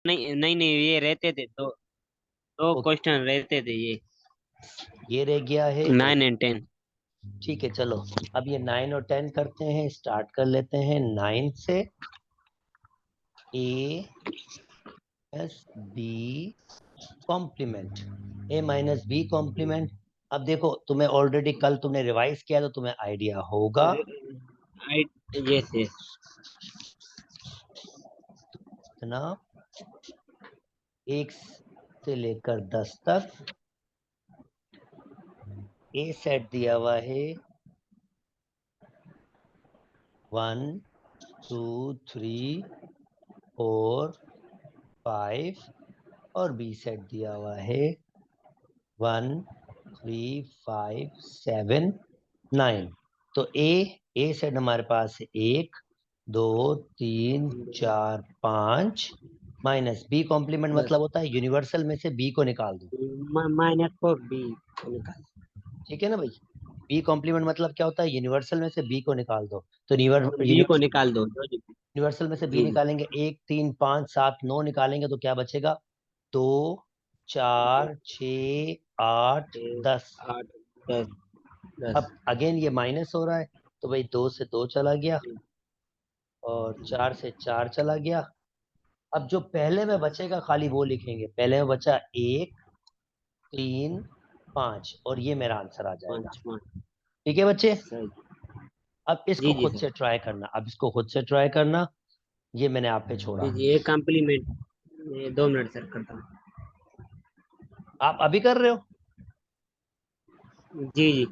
नहीं नहीं नहीं, ये रहते थे तो दो ओ, क्वेश्चन रहते थे ये रह गया है ये 9 और 10। ठीक है चलो, अब ये 9 और 10 करते हैं, स्टार्ट कर लेते हैं 9 से। A as B complement, A minus B complement. अब देखो तुम्हें ऑलरेडी कल तुमने रिवाइज किया तो तुम्हें आइडिया होगा। आई यस यस। इतना 1 से लेकर 10 तक ए सेट दिया हुआ है 1 2 3 4 5, और बी सेट दिया हुआ है 1 3 5 7 9। तो ए सेट हमारे पास है 1 2 3 4 5, माइनस बी कॉम्प्लीमेंट बस मतलब होता है यूनिवर्सल में से बी को निकाल दो। -4b निकाल। ठीक है ना भाई, बी कॉम्प्लीमेंट मतलब क्या होता है, यूनिवर्सल में से बी को निकाल दो। तो बी को यूनिवर्सल निकाल दो यूनिवर्सल में से बी जी जी। निकालेंगे, 1 3 5 7 9 निकालेंगे तो क्या बचेगा, 2 4 6 8 10। 8 10 10। अब अगेन ये माइनस हो रहा है, तो भाई 2 से 2 चला गया और 4 से 4 चला गया। अब जो पहले में बचेगा खाली वो लिखेंगे, पहले में बचा 1 3 5 और ये मेरा आंसर आ जाएगा। 5 ठीक है बच्चे, सही। अब इसको जी जी खुद सर। से ट्राई करना, अब इसको खुद से ट्राई करना, ये मैंने आप पे छोड़ा। जी जी, एक कॉम्प्लीमेंट। 2 मिनट सर करता हूँ। आप अभी कर रहे हो, जी जी।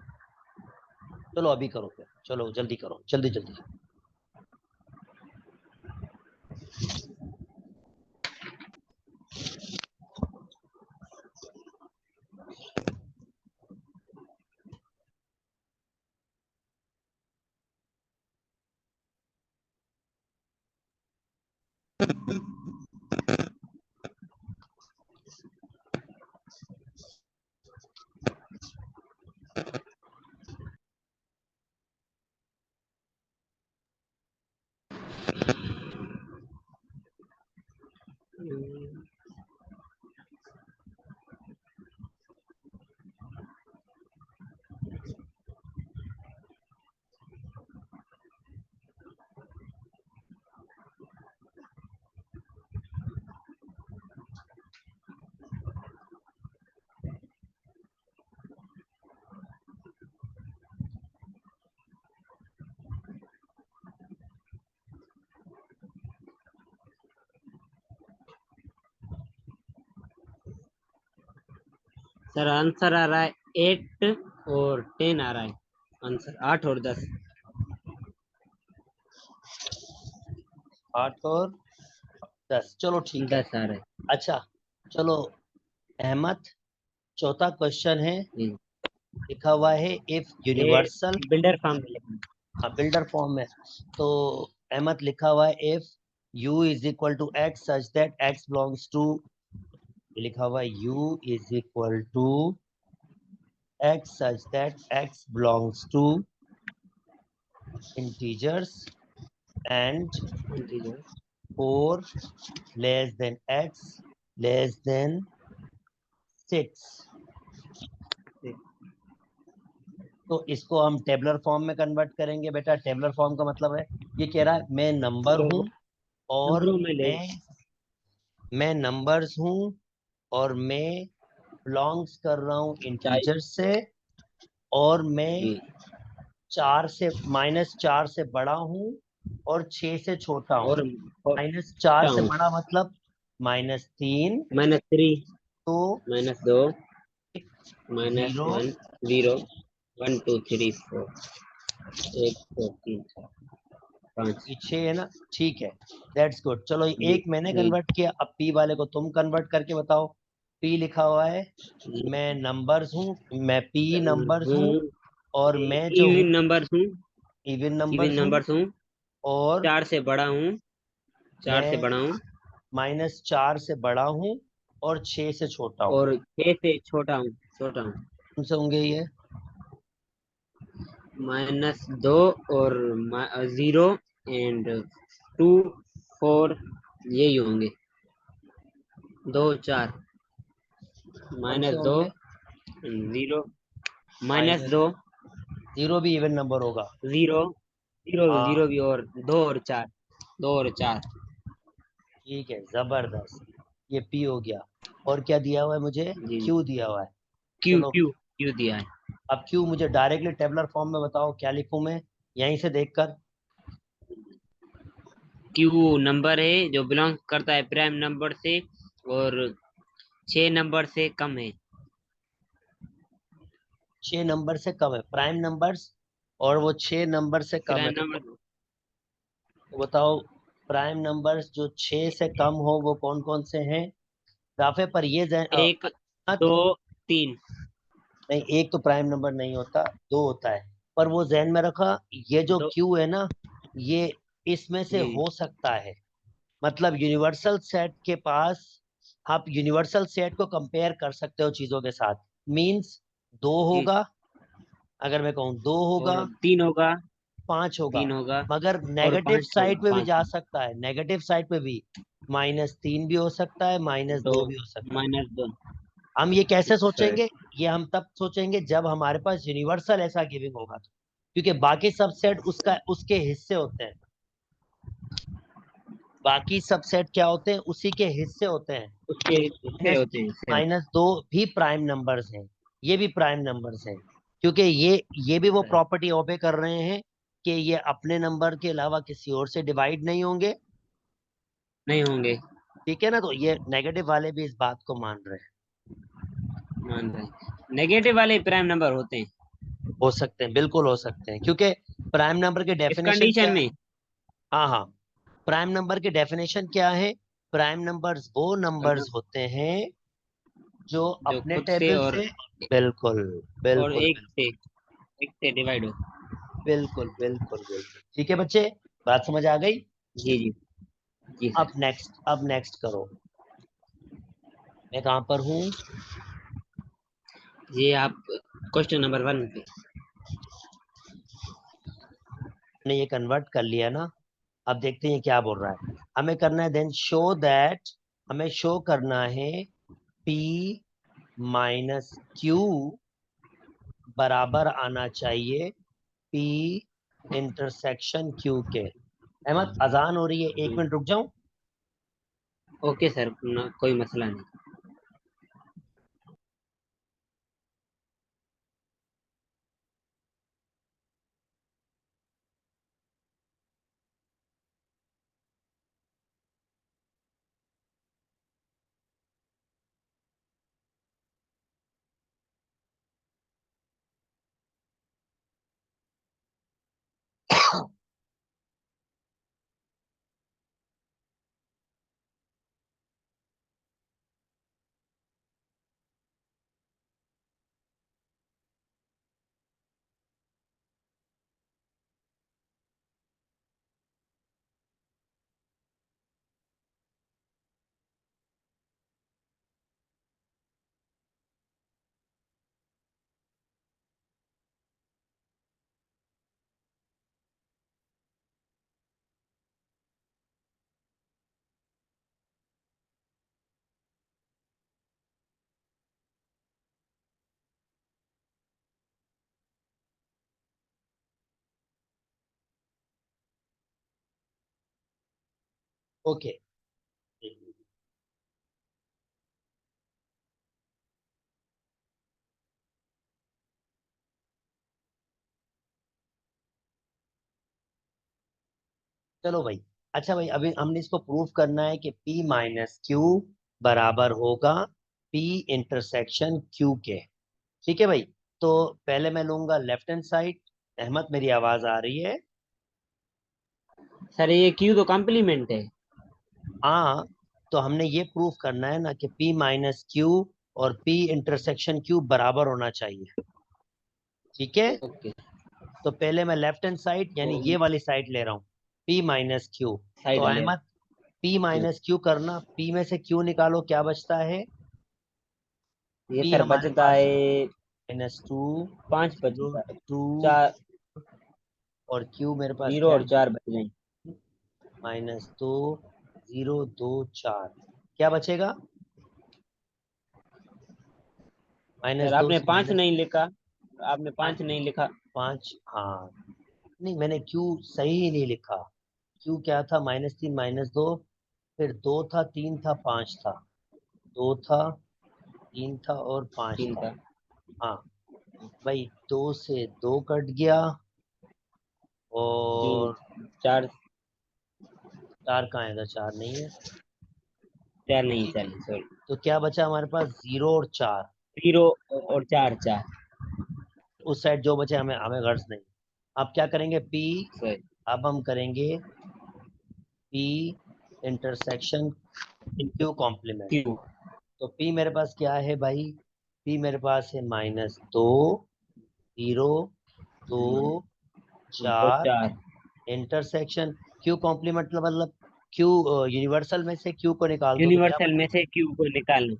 चलो अभी करो फिर, चलो जल्दी करो, जल्दी जल्दी। सर आंसर आ रहा है 8 और 10 आ रहा है। आंसर 8 और 10। 8 और 10, चलो ठीक है। 10 आ रहा है। अच्छा चलो अहमद, चौथा क्वेश्चन है, जी। लिखा हुआ है इफ ये यूनिवर्सल, बिल्डर फार्म में लिखना। हाँ बिल्डर फॉर्म में। तो अहमद लिखा हुआ है if u is equal to x such that x belongs to, लिखा हुआ है u is equal to x such that x belongs to integers and जी जी। 4 less than x less than 6। तो इसको हम टेबलर फॉर्म में कन्वर्ट करेंगे बेटा। टेबलर फॉर्म का मतलब है, ये कह रहा है मैं नंबर तो हूं और नंबरों में ले। मैं नंबर्स हूं और मैं बिलोंग्स कर रहा हूं चाहिए। इंटीजर से, और मैं जी। 4 से बड़ा हूं और 6 से छोटा हूं। और -4 छोटा से हूँ। बड़ा मतलब -3, -3। तो -2। जीरो, -1। 0। 1 2 3 4। 1 2 3 4 5। पीछे है ना, ठीक है, दैट्स गुड। चलो जी एक मैंने जी कन्वर्ट किया, अब पी वाले को तुम कन्वर्ट करके बताओ। पी लिखा हुआ है जी। मैं नंबर्स हूँ, मैं पी नंबर्स हूँ हूँ। और मैं जो हूँ इवन नंबर हूँ। इवन इवन नंबर्स हूँ, नंबर हूँ। और 4 से बड़ा हूँ। 4 से मैं बड़ा हूँ। -4 से बड़ा हूँ और 6 से छोटा हूँ। और 6 से छोटा हूँ। छोटा हूँ। कौन से होंगे ये, -2 और 0 एंड 2 4 यही होंगे। 2 4 कौन से -2 होंगे? 0 माइनस -2 जीरो भी इवन नंबर होगा। 0 0 हाँ 0 भी, और 2 और 4, 2 और 4। ठीक है, जबरदस्त। ये पी हो गया। और क्या दिया हुआ है मुझे? जी जी। क्यू दिया हुआ है। क्यू चलो, क्यू क्यू दिया है। अब क्यू मुझे डायरेक्टली टेबलर फॉर्म में बताओ, क्या लिखूं मैं यहीं से देखकर? क्यू नंबर है जो बिलोंग करता है प्राइम नंबर से, और 6 नंबर से कम है। 6 नंबर से कम है, प्राइम नंबर्स, और वो 6 नंबर से कम है, प्राइम नंबर तो बताओ प्राइम नंबर्स जो 6 से कम हो वो कौन कौन से हैं? ग्राफे पर ये 1 2 3। नहीं, एक तो प्राइम नंबर नहीं होता, दो होता है। पर वो जहन में रखा, ये जो दो। क्यू है ना, ये इसमें से जी हो सकता है। मतलब यूनिवर्सल सेट के पास आप यूनिवर्सल सेट को कंपेयर कर सकते हो चीजों के साथ। मींस दो जी। होगा, अगर मैं कहूँ दो होगा, और 3 होगा। 5 होगा। 3 होगा मगर और नेगेटिव 5 साइड होगा, पे भी 5 जा होगा। सकता है, नेगेटिव साइड पे भी -3 भी हो सकता है, दो -2 भी हो सकता है। -2। हम ये कैसे सर। सोचेंगे? ये हम तब सोचेंगे जब हमारे पास यूनिवर्सल ऐसा गिविंग होगा तो। क्योंकि बाकी सबसेट उसका उसके हिस्से होते हैं। बाकी सबसेट क्या होते हैं? उसी के हिस्से होते हैं। उसके हिस्से माइनस होते हैं सेम। -2 भी प्राइम नंबर्स हैं, ये भी प्राइम नंबर्स हैं। क्योंकि ये भी वो प्रॉपर्टी ओबे कर रहे हैं कि ये अपने नंबर के अलावा किसी और से डिवाइड नहीं होंगे। नहीं होंगे। ठीक है ना? तो ये नेगेटिव वाले भी इस बात को मान रहे हैं। मान रहे हैं नेगेटिव वाले प्राइम नंबर होते हैं हो सकते हैं, बिल्कुल हो सकते हैं, क्योंकि प्राइम नंबर की इस डेफिनेशन क्या कंडीशन है? में। हाँ हाँ, प्राइम नंबर की डेफिनेशन क्या है? प्राइम नंबर्स वो नंबर्स होते हैं जो जो अपने खुद से टेबल से, बिल्कुल और बिल्कुल एक से डिवाइड हो। बिल्कुल बिल्कुल बिल्कुल। ठीक है बच्चे, बात समझ आ गई? जी जी। जी सर। अब नेक्स्ट करो। मैं कहाँ पर हूँ? ये आप क्वेश्चन नंबर 1 पे। ने ये कन्वर्ट कर लिया ना। अब देखते हैं ये क्या बोल रहा है। हमें करना है देन शो दैट, हमें शो करना है P -Q बराबर आना चाहिए P इंटरसेक्शन Q के। अहमद, अजान हो रही है, 1 मिनट रुक जाऊं? ओके सर, कोई मसला नहीं। ओके, चलो भाई। अच्छा भाई, अभी हमने इसको प्रूव करना है कि P-Q बराबर होगा P इंटरसेक्शन Q के। ठीक है भाई। तो पहले मैं लूंगा लेफ्ट हैंड साइड। अहमद, मेरी आवाज आ रही है? सर ये क्यू तो कॉम्प्लीमेंट है। हाँ, तो हमने ये प्रूव करना है ना कि P-Q और P इंटरसेक्शन Q बराबर होना चाहिए। ठीक है, ओके। तो पहले मैं लेफ्ट हैंड साइड तो यानी ये वाली साइड ले रहा हूँ, P-Q। तो साइड ले। अहमद, P-Q करना, P में से Q निकालो, क्या बचता है? ये P सर हमारे बचता पास है -2, 5 जीरो बचता है। टू, 4। और Q मेरे पास 0 क्या और है? 4 बच गए। -2, 0 2 4। क्या बचेगा? माइनस सर दो आपने से 5 माइनस नहीं लिखा, आपने 5 नहीं लिखा। 5, हाँ नहीं मैंने क्यू सही ही नहीं लिखा। क्यू क्या था, -3 -2, फिर 2 था, 3 था, 5 था। 2 था, 3 था और 5 3 था। था। हाँ भाई, 2 से 2 कट गया जी। और 4, 4 कहाँ आएगा, 4 नहीं है। 4 नहीं, ठीक है, 4 सॉरी। तो क्या बचा हमारे पास, 0 और 4। 0 और 4, 4 उस साइड जो बचे हमें हमें गर्ज नहीं। अब क्या करेंगे, पी, सॉरी। अब हम करेंगे पी इंटरसेक्शन क्यू कॉम्प्लीमेंट। क्यों? तो पी मेरे पास क्या है भाई, पी मेरे पास है -2, 0, 2, और 4 4, इंटरसेक्शन क्यू कॉम्प्लीमेंट, मतलब क्यू यूनिवर्सल में से क्यू को निकाल दो तो क्या यूनिवर्सल बचे, में से क्यू को निकालना।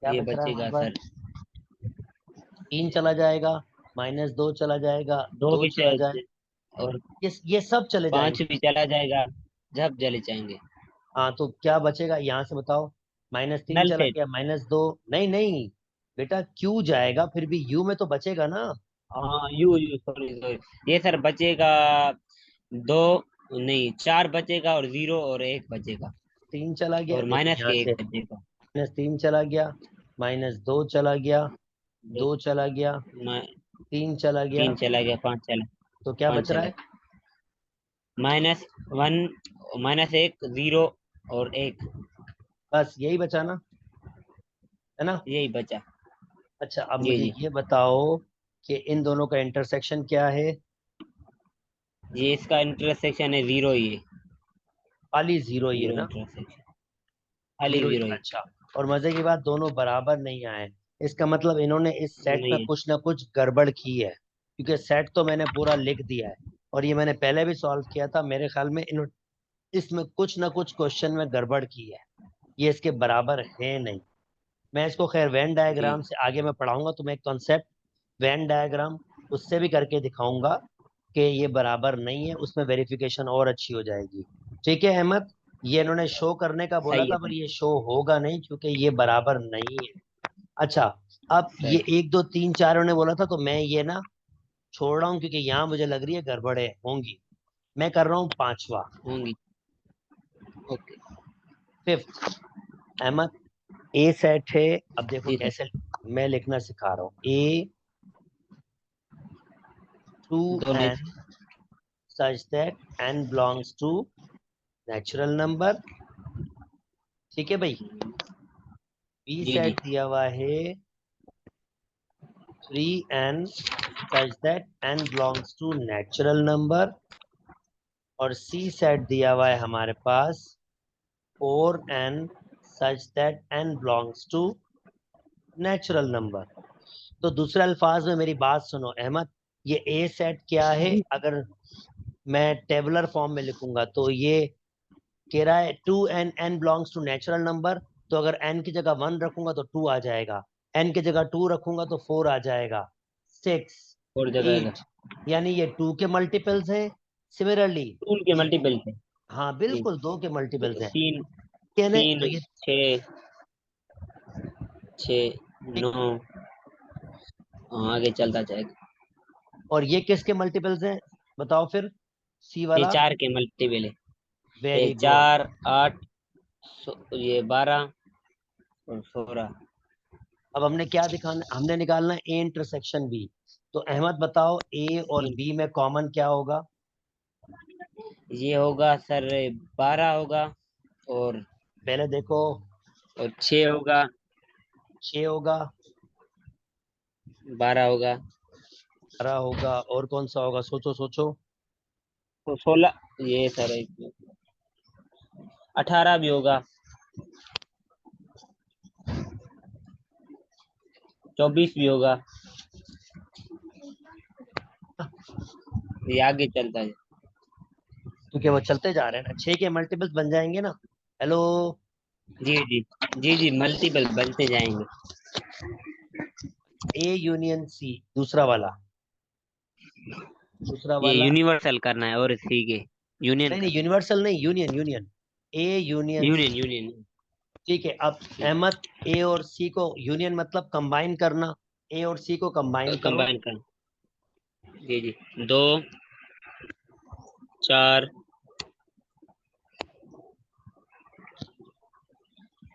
क्या ये बच रहा है हमारे बचेगा पास, सर। 3 चला जाएगा, -2 चला जाएगा, 2 दो भी चला जाए, और ये सब चले 5 जाएंगे। भी चला जाएगा, जब जले जाएंगे। हाँ तो क्या बचेगा यहाँ से बताओ, -3 नल चला सेट। गया, -2, नहीं नहीं बेटा, क्यू जाएगा फिर भी यू में तो बचेगा ना। हाँ, यू यू सॉरी सॉरी, ये सर बचेगा। 2 नहीं, 4 बचेगा और 0 और 1 बचेगा। 3 चला गया, और देखो माइनस यहाँ के से, 1 बचेगा। -3 चला गया, -2 चला गया, 2 चला गया, 3 चला गया, 3 चला गया, 5 चला, तो क्या 5 बच रहा चला। है, -1, -1, 0 और 1, बस यही बचा ना, है ना। यही बचा। अच्छा अब जी मुझे जी। ये बताओ कि इन दोनों का इंटरसेक्शन क्या है, ये इसका इंटरसेक्शन है 0 ही है। खाली जीरो ही है 0 ना, इंटरसेक्शन, खाली जीरो ही, 0 ही। अच्छा। और मजे की बात, दोनों बराबर नहीं आए, इसका मतलब इन्होंने इस सेट में नहीं है। कुछ ना कुछ गड़बड़ की है, क्योंकि सेट तो मैंने पूरा लिख दिया है और ये मैंने पहले भी सॉल्व किया था, मेरे ख्याल में इन्होंने इसमें कुछ ना कुछ क्वेश्चन में गड़बड़ की है, ये इसके बराबर है नहीं। मैं इसको खैर वेन जी। डायग्राम से आगे मैं पढ़ाऊंगा तुम्हें एक कॉन्सेप्ट, वेन डायग्राम, उससे भी करके दिखाऊंगा कि ये बराबर नहीं है, उसमें वेरिफिकेशन और अच्छी हो जाएगी। ठीक है अहमद, ये इन्होंने शो करने का बोला सही है था पर सर। ये शो होगा नहीं क्योंकि ये बराबर नहीं है। अच्छा, अब ये सही। 1 2 3 4 उन्होंने बोला था, तो मैं ये ना छोड़ रहा हूँ क्योंकि यहाँ मुझे लग रही है गड़बड़े होंगी। मैं कर रहा हूँ पांचवा, होंगी। ओके। फिफ्थ। अहमद, ए सेट है, अब देखो जी सर। कैसे मैं लिखना सिखा रहा हूँ, ए टू दो नहीं। N such that n belongs to natural number. ठीक है भाई, बी जी जी। सेट दिया हुआ है 3n such that n belongs to natural number, और सी सेट दिया हुआ है हमारे पास 4n such that n belongs to natural number. तो दूसरे अल्फाज में मेरी बात सुनो अहमद, ये ए सेट क्या है, जी। अगर मैं टेबुलर फॉर्म में लिखूंगा तो ये कह रहा है 2n belongs to natural number, तो अगर n की जगह 1 रखूंगा तो 2 आ जाएगा, n की जगह 2 रखूंगा तो 4 आ जाएगा, 6, और जगह का 8, यानी ये 2 के मल्टीपल्स हैं। सिमिलरली टूल के ये, मल्टीपल थे। हाँ जी। बिल्कुल 2 के मल्टीपल्स तो हैं, 3, कहने तो 3, ये 6, 6, ठीक। 9, आगे चलता जाएगा। और ये किसके मल्टीपल्स हैं बताओ फिर, सी ये वाला, 4 के मल्टीपल है। ये वेरी गुड। 4, 8, ये 12 और 16। अब हमने क्या दिखाना, हमने निकालना है ए इंटरसेक्शन बी, तो अहमद बताओ ए और बी में कॉमन क्या होगा, ये होगा सर 12 होगा, और पहले देखो, 6 होगा, 6 होगा, 12 होगा, 12 होगा, और कौन सा होगा, सोचो सोचो, तो 16। ये सर 18 भी होगा, 24 भी होगा। ये आगे चलता है। क्योंकि वो चलते जा रहे हैं ना, 6 के मल्टीपल्स बन जाएंगे ना। हेलो, जी जी। जी जी, मल्टीपल बनते जाएंगे। ए यूनियन सी, दूसरा वाला, दूसरा ये वाला, यूनिवर्सल करना है और ठीक है, यूनियन नहीं नहीं करना यूनिवर्सल नहीं, यूनियन यूनियन, ए यूनियन है। सी। Union union. ठीक है। अब अहमद, ए और सी को यूनियन मतलब कंबाइन करना, ए और सी को कंबाइन करो। कंबाइन कर। जी जी। 2 4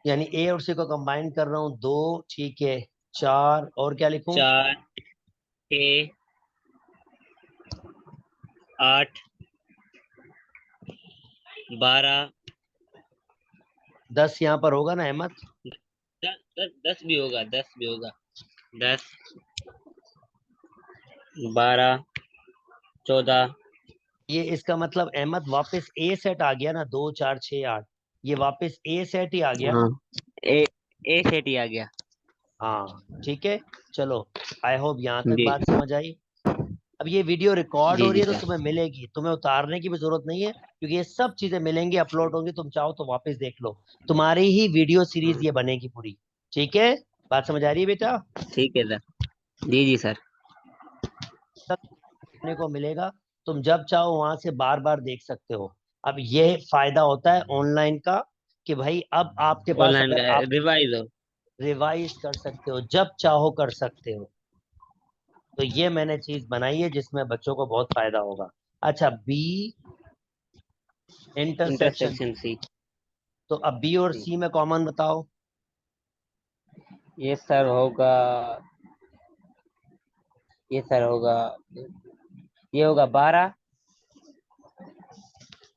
यानी ए और सी को कंबाइन कर रहा हूँ, 2, ठीक है, 4, और क्या लिखूं? 4 6 8 12 10 यहाँ पर होगा ना अहमद? 10 भी होगा, 10 भी होगा। 10 12 14। ये इसका मतलब अहमद वापस ए सेट आ गया ना, 2 4 6 8, ये वापस ए सेट ही आ गया। हाँ, ए ए सेट ही आ गया। हाँ ठीक है। चलो, आई होप यहाँ तक जी बात समझ आई। अब ये वीडियो रिकॉर्ड जी हो रही जी है तो सर। तुम्हें मिलेगी, तुम्हें उतारने की भी जरूरत नहीं है, क्योंकि ये सब चीजें मिलेंगी, अपलोड होंगी, तुम चाहो तो वापस देख लो। तुम्हारी ही वीडियो सीरीज हाँ, ये बनेगी पूरी। ठीक है, बात समझ आ रही है बेटा? ठीक है सर। जी जी सर। सब देखने को मिलेगा, तुम जब चाहो वहां से बार बार देख सकते हो। अब ये फायदा होता है ऑनलाइन का, कि भाई अब आपके पास ऑनलाइन अगर का आप रिवाइज हो। रिवाइज कर सकते हो, जब चाहो कर सकते हो। तो ये मैंने चीज बनाई है जिसमें बच्चों को बहुत फायदा होगा। अच्छा, बी इंटरसेक्शन। Intersection C. तो अब बी और सी में कॉमन बताओ। ये सर होगा, ये सर होगा, ये होगा 12।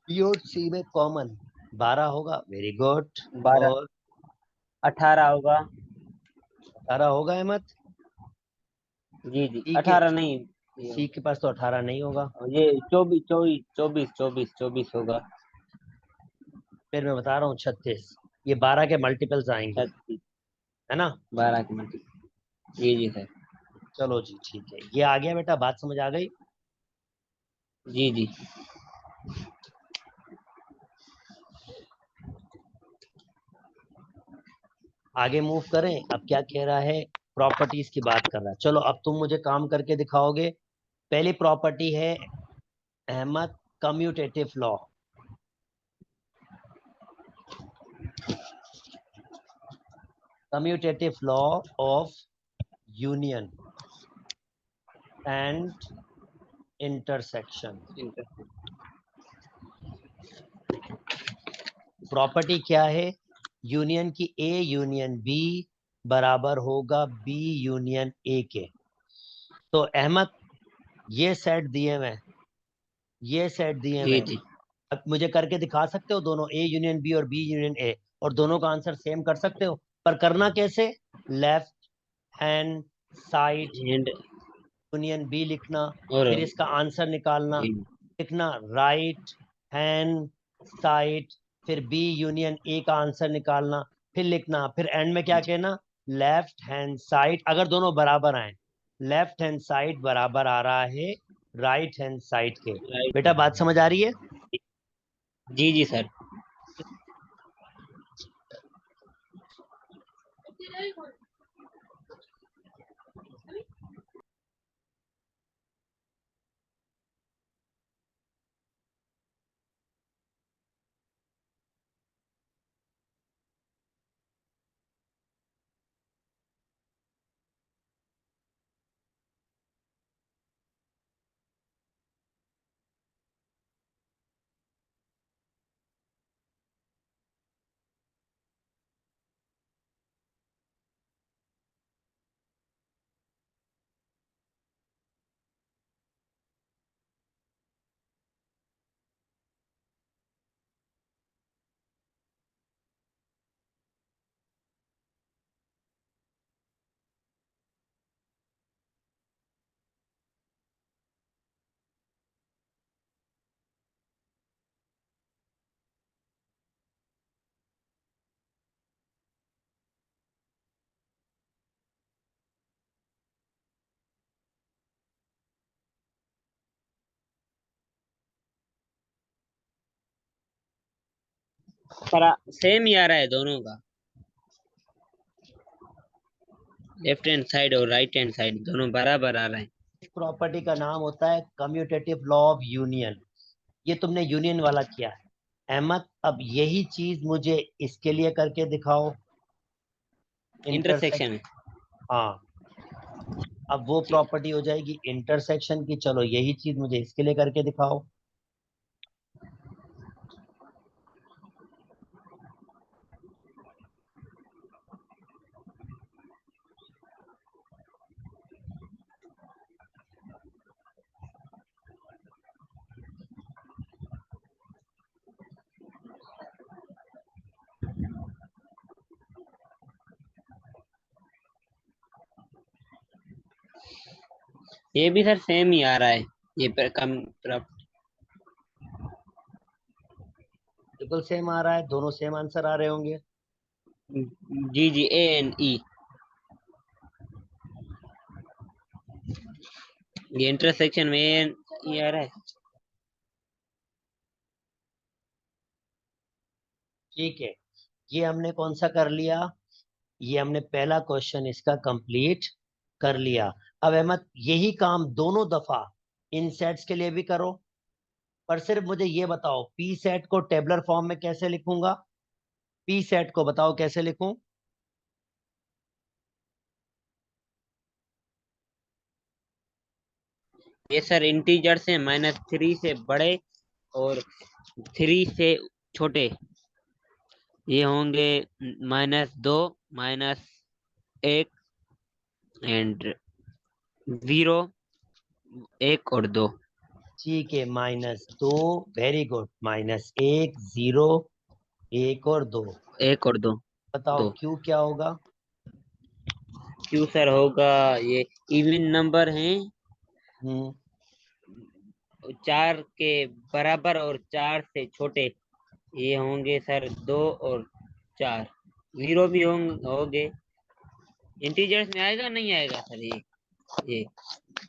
बी और सी में कॉमन 12 होगा, वेरी गुड। 12 और 18 होगा। 18 होगा अहमद? जी जी, सी के 18 नहीं। सी के पास तो 18 नहीं होगा। ये 24 24 24 24 24 होगा। फिर मैं बता रहा हूँ 36, ये 12 के मल्टीपल्स आएंगे, 36। है ना? 12 की मल्टी। जी जी सर। चलो जी, ठीक है, ये आ गया बेटा, बात समझ आ गई? जी जी। आगे मूव करें। अब क्या कह रहा है? प्रॉपर्टीज की बात कर रहा है। चलो अब तुम मुझे काम करके दिखाओगे। पहली प्रॉपर्टी है Ahmad, commutative law. Commutative law of union and intersection. Property क्या है? यूनियन की ए यूनियन बी बराबर होगा बी यूनियन ए के। तो अहमद, ये सेट दिए मैं, ये सेट दिए जी मैं, जी। अब मुझे करके दिखा सकते हो दोनों, ए यूनियन बी और बी यूनियन ए, और दोनों का आंसर सेम कर सकते हो? पर करना कैसे? Left hand side and union B लिखना, और फिर इसका आंसर निकालना, जी लिखना राइट हैंड साइड, फिर बी यूनियन ए का आंसर निकालना, फिर लिखना, फिर एंड में क्या कहना? लेफ्ट हैंड साइड, अगर दोनों बराबर आए, लेफ्ट हैंड साइड बराबर आ रहा है राइट हैंड साइड के। राइट। बेटा बात समझ आ रही है? जी जी सर। पर सेम ही आ रहा है दोनों का। लेफ्ट हैंड साइड और राइट हैंड साइड दोनों बराबर आ रहे हैं। इस प्रॉपर्टी का नाम होता है कम्यूटेटिव लॉ ऑफ यूनियन। ये तुमने यूनियन वाला किया है, अहमद अब यही चीज मुझे इसके लिए करके दिखाओ, इंटरसेक्शन है। हाँ, अब वो ठीक। प्रॉपर्टी हो जाएगी इंटरसेक्शन की। चलो यही चीज मुझे इसके लिए करके दिखाओ। ये भी सर सेम ही आ रहा है, ये पर कम बिल्कुल सेम आ रहा है, दोनों सेम आंसर आ रहे होंगे। जी जी, ए एन ई, ये इंटरसेक्शन में ए एन ई आ रहा है। ठीक है, ये हमने कौन सा कर लिया, ये हमने पहला क्वेश्चन इसका कंप्लीट कर लिया। अब अहमद यही काम दोनों दफा इन सेट्स के लिए भी करो, पर सिर्फ मुझे ये बताओ पी सेट को टेबलर फॉर्म में कैसे लिखूंगा, पी सेट को बताओ कैसे लिखूं। ये सर इंटीजर से -3 से बड़े और 3 से छोटे, ये होंगे -2, -1 एंड 0, 1 और 2। ठीक है, -2, वेरी गुड, -1, 0, 1 और 2। 1 और 2। बताओ 2 क्यों क्या होगा। क्यों सर होगा, ये इवन नंबर हैं, हम्म 4 के बराबर और 4 से छोटे, ये होंगे सर 2 और 4। 0 भी होंगे। इंटीजर्स में आएगा नहीं आएगा सर ये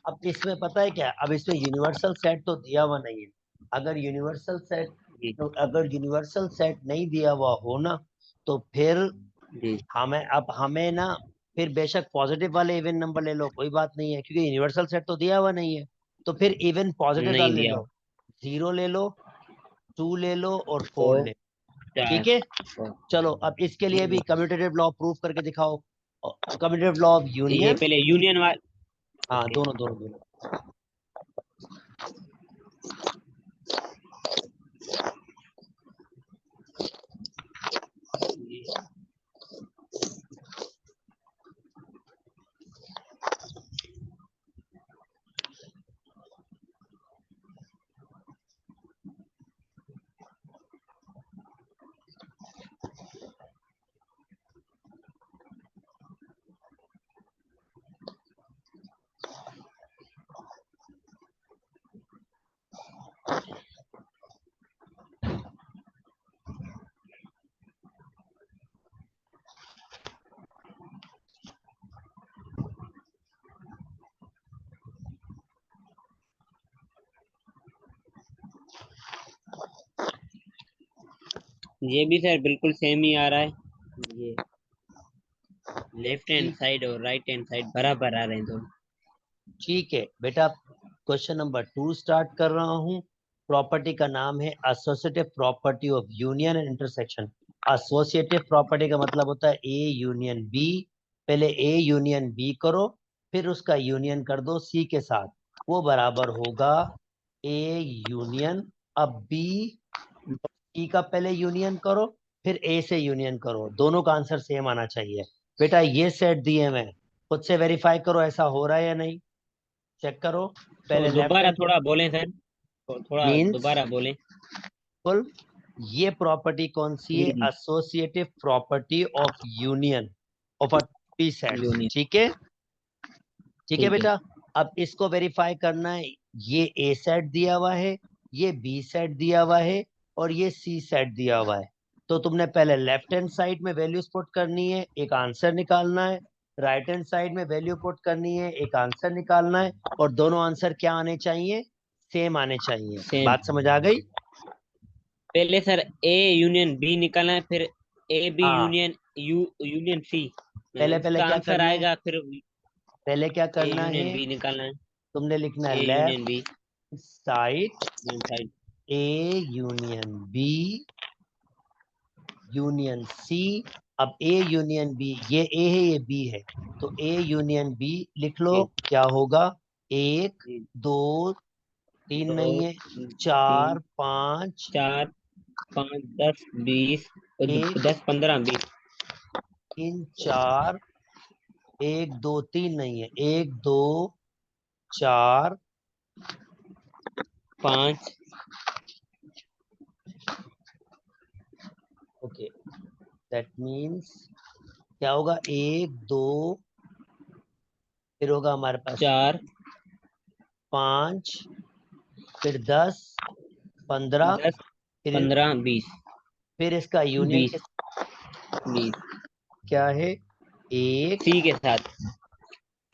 अब इसमें पता है क्या, अब इसमें यूनिवर्सल सेट तो दिया हुआ नहीं है। अगर यूनिवर्सल सेट, जी तो अगर यूनिवर्सल सेट नहीं दिया हुआ हो ना, तो फिर जी। हमें ना, फिर बेशक पॉजिटिव वाले इवन नंबर ले लो, कोई बात नहीं है, क्योंकि यूनिवर्सल सेट तो दिया हुआ नहीं है। तो फिर इवन पॉजिटिव नहीं डाल ले दिया। लो, 0 ले लो, 2 ले लो और तो 4 ले लो। 4। ठीक है, तो चलो अब इसके लिए भी कम्यूटेटिव लॉ प्रूफ करके दिखाओ, कम्यूटेटिव लॉ ऑफ ये यूनियन। पहले यूनियन वाला। हाँ, ओके। दोनों दोनों दोनों। ये भी सर बिल्कुल सेम ही आ रहा है, ये लेफ्ट हैंड ठीक साइड और राइट हैंड साइड बराबर आ रहे हैं दोनों। ठीक है बेटा, क्वेश्चन नंबर 2 स्टार्ट कर रहा हूँ। प्रॉपर्टी का नाम है associative property of union and intersection. Associative property का मतलब होता है ए यूनियन बी। पहले ए यूनियन बी करो, फिर उसका यूनियन कर दो सी के साथ, वो बराबर होगा ए यूनियन। अब बी सी का पहले यूनियन करो, फिर ए से यूनियन करो, दोनों का आंसर सेम आना चाहिए। बेटा ये सेट दिए मैं, खुद से वेरीफाई करो ऐसा हो रहा है या नहीं, चेक करो। तो पहले लेफ्ट दोबारा हैंड थोड़ा बोलें सर, तो थोड़ा मीन्स दोबारा बोलें। फुल, ये प्रॉपर्टी कौन सी है, जी associative property of union of a P sets. Union. ठीक है, ठीक है ठीक है। बेटा। अब इसको वेरीफाई करना है, ये ए सेट दिया हुआ है, ये बी सेट दिया हुआ है और ये सी सेट दिया हुआ है। तो तुमने पहले लेफ्ट हैंड साइड में वैल्यूज पुट करनी है, एक आंसर निकालना है। राइट हैंड साइड में वैल्यू पुट करनी है, एक आंसर निकालना है। और दोनों आंसर क्या आने चाहिए, सेम आने चाहिए। सेम। बात समझ आ गई। पहले सर ए यूनियन बी निकालना है, फिर ए बी हाँ, यूनियन यूनियन सी, पहले पहले उसका क्या आंसर करना है, आएगा, फिर पहले क्या ए करना है, यूनियन बी निकालना है। तुमने लिखना है A union B left side side. A union B union C. अब ए यूनियन बी, ये ए है ये बी है, तो ए यूनियन बी लिख लो। जी क्या होगा? एक, जी। दो, तीन 2 नहीं है, 3 चार, पांच, 4 5 10 20 और एक, 10 15 20। तीन, चार, एक, दो, तीन नहीं है, एक, दो, चार, 5 ओके, दैट मीन्स क्या होगा? एक, दो, फिर होगा हमारे पास 4 पांच, फिर 10, 15, 10 फिर 15 20 फिर इसका यूनियन 20 20 क्या है? एक, सी के साथ।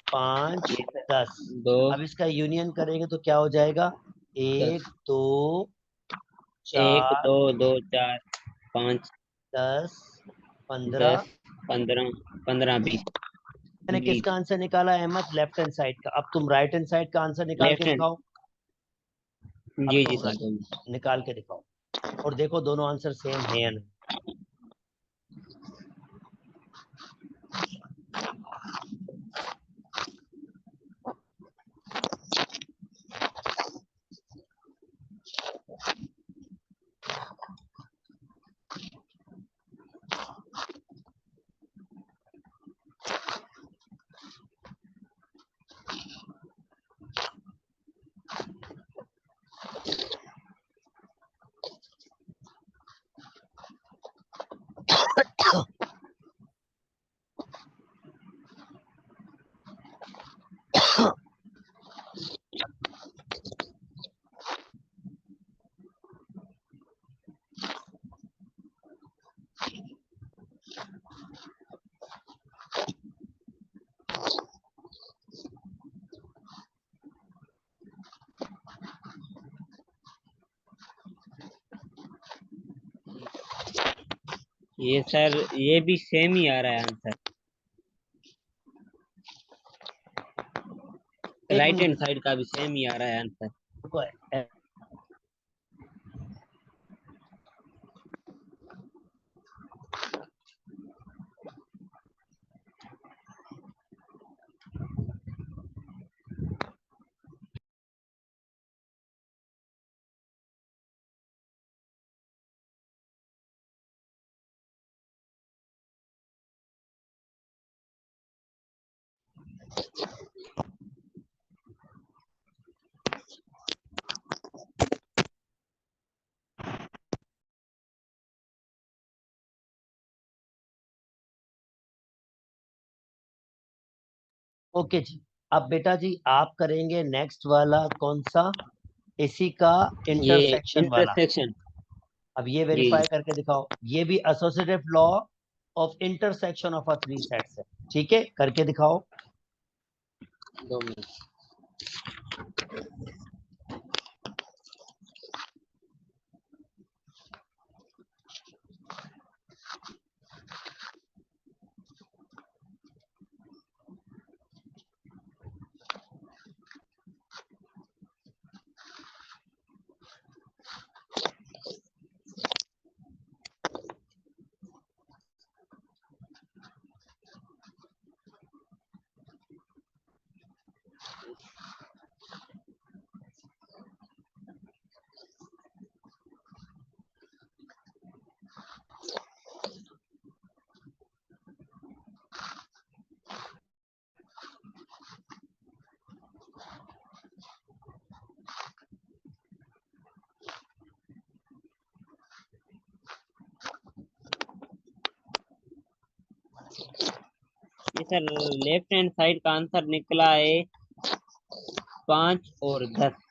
5, ये सर 10। 2 अब इसका यूनियन करेंगे तो क्या हो जाएगा? 10 एक, दो, 1 चार, 2 2 4 5 10, 15। 10 15 15 20 मैंने 20। किसका आंसर निकाला अहमद? लेफ्ट हैंड साइड का। अब तुम राइट हैंड साइड का आंसर निकाल के लेफ्ट हैंड। दिखाओ। अब जी जी तुम सर 2 निकाल के दिखाओ और देखो दोनों आंसर सेम है या नहीं। ये सर ये भी सेम ही आ रहा है आंसर। एक राइट मिनट हैंड साइड का भी सेम ही आ रहा है आंसर। रुको। ओके जी। अब बेटा जी आप करेंगे नेक्स्ट वाला कौन सा? इसी का ये इंटरसेक्शन वाला। इंटरसेक्शन। अब ये जी वेरीफाई करके दिखाओ। ये भी associative law of intersection of a three sets है। ठीक है, करके दिखाओ। 2 मिनट। ये सर लेफ्ट हैंड साइड का आंसर निकला है 5 और 10।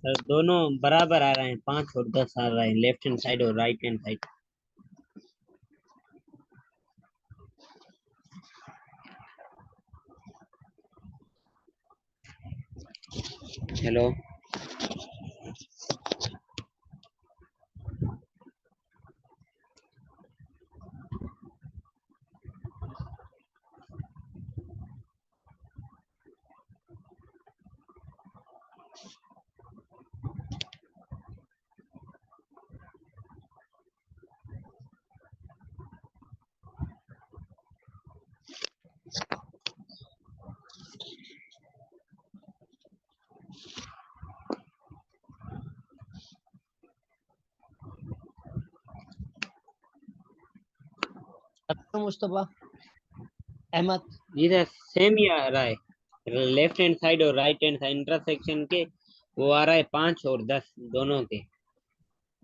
सर दोनों बराबर आ रहे हैं, 5 और 10 आ रहा है, लेफ्ट हैंड साइड और right hand side. Hello. Mustafa Ahmad. जी सर, सेम ही आ रहा है, लेफ्ट हैंड साइड और राइट हैंड साइड इंटरसेक्शन के, वो आ रहा है 5 और 10 दोनों के।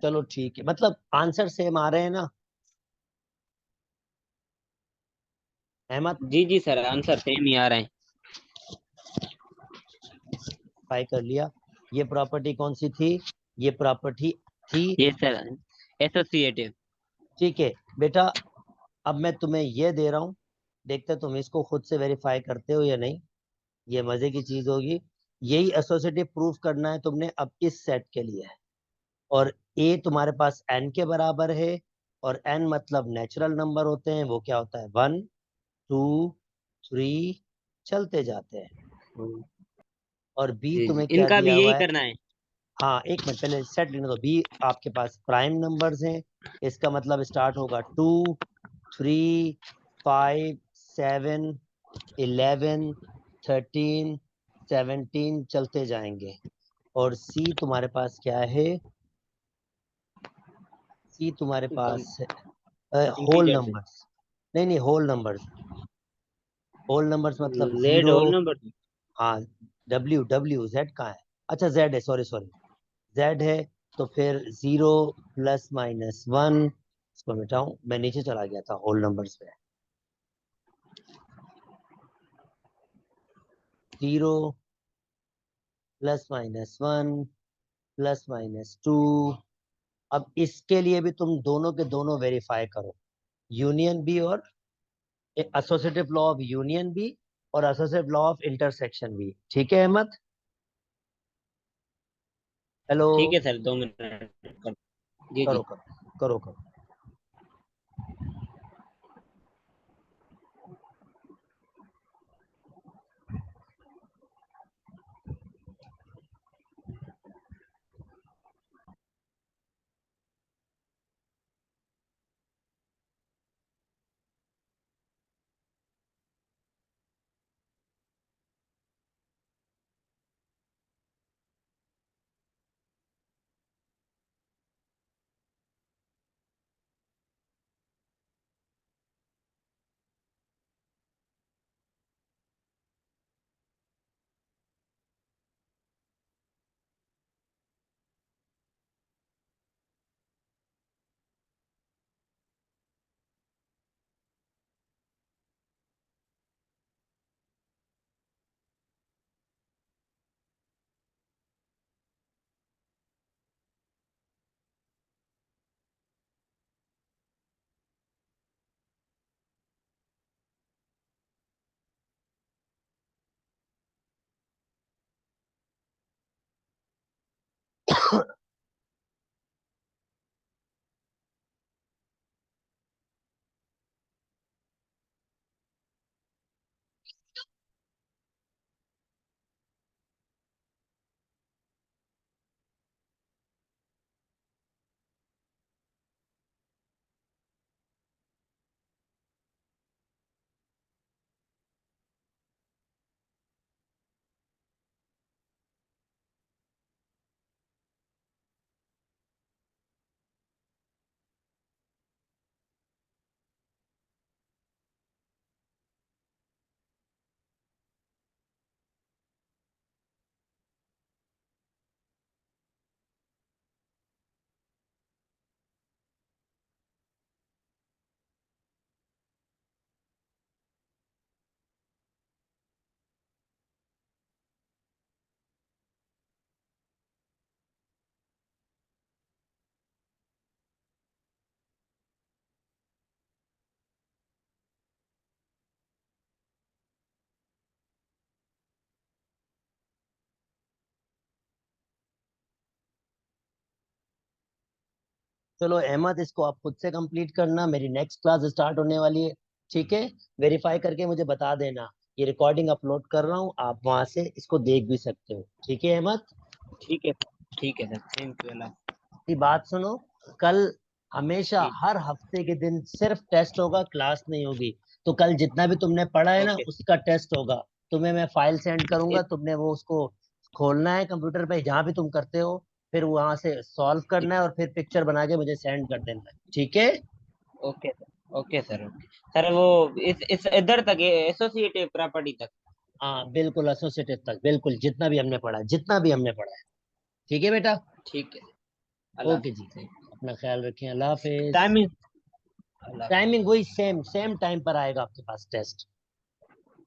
चलो ठीक है, मतलब आंसर सेम आ रहे हैं ना अहमद? जी जी सर, आंसर सेम ही आ रहा है। ट्राई कर लिया। ये प्रॉपर्टी कौन सी थी? ये प्रॉपर्टी थी। ये सर एसोसिएटिव। ठीक है बेटा, अब मैं तुम्हें ये दे रहा हूं, देखते तुम इसको खुद से वेरीफाई करते हो या नहीं। ये मजे की चीज होगी। यही एसोसिएटिव प्रूफ करना है तुमने अब इस सेट के लिए। और ए तुम्हारे पास एन के बराबर है, और एन मतलब नेचुरल नंबर होते हैं, वो क्या होता है 1 2 3 चलते जाते हैं। और बी जी जी, तुम्हें क्या इनका भी दिया यही हुआ है? करना है। हाँ एक मिनट पहले सेट लिखने दो। बी आपके पास प्राइम नंबर्स हैं, इसका मतलब स्टार्ट होगा 2 3 5 7 11 13 17 चलते जाएंगे। और सी तुम्हारे पास क्या है? सी तुम्हारे पास होल इंटीजर से। नंबर्स। नहीं नहीं, होल नंबर्स। होल नंबर्स मतलब जेड जीरो। Whole number. हाँ, डब्ल्यू डब्ल्यू जेड कहाँ है? अच्छा जेड है, सॉरी सॉरी, जेड है। तो फिर 0 ± 1, इसको मिटाऊं, मैं नीचे चला गया था होल नंबर्स पे। 0 ± 1 ± 2। अब इसके लिए भी तुम दोनों के दोनों वेरीफाई करो, यूनियन भी और एसोसिएटिव लॉ ऑफ यूनियन भी, और एसोसिएटिव लॉ ऑफ इंटरसेक्शन भी। ठीक है अहमद? हेलो। ठीक है सर, 2 मिनट जी करो जी। करो करो करो। चलो अहमद, इसको आप खुद से कंप्लीट करना, मेरी नेक्स्ट क्लास स्टार्ट होने वाली है। ठीक है, वेरीफाई करके मुझे बता देना। ये रिकॉर्डिंग अपलोड कर रहा हूँ, आप वहां से इसको देख भी सकते हो। ठीक है अहमद, ठीक है ठीक है सर, थैंक यू अल्लाह। की बात सुनो, कल हमेशा जी हर हफ्ते के दिन सिर्फ टेस्ट होगा, क्लास नहीं होगी। तो कल जितना भी तुमने पढ़ा है ना, ओके। उसका टेस्ट होगा। तुम्हें मैं फाइल सेंड करूंगा, इस तुमने वो उसको खोलना है कंप्यूटर पे, जहाँ भी तुम करते हो। फिर वहां से सॉल्व करना है और फिर पिक्चर बना के मुझे सेंड कर देना है। ठीक है। Okay sir, okay sir, okay sir. वो इस इधर तक, एसोसिएटिव प्रॉपर्टी तक। हाँ बिल्कुल, एसोसिएटेड तक बिल्कुल, जितना भी हमने पढ़ा है, जितना भी हमने पढ़ा है। ठीक है बेटा। ठीक है, अल्लाह ओके जी, हाफिज़। अपना ख्याल रखें, अल्लाह हाफिज। टाइमिंग, अल्लाह हाफिज़। टाइमिंग वही सेम सेम टाइम पर आएगा आपके पास टेस्ट।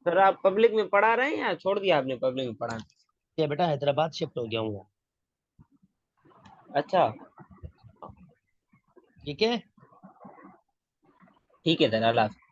सर आप पब्लिक में पढ़ा रहे हैं या छोड़ दिया आपने पब्लिक में पढ़ाना? ये बेटा हैदराबाद शिफ्ट हो गया हूँ। अच्छा, ठीक है। ठीक है सर, अल्लाह हाफिज़।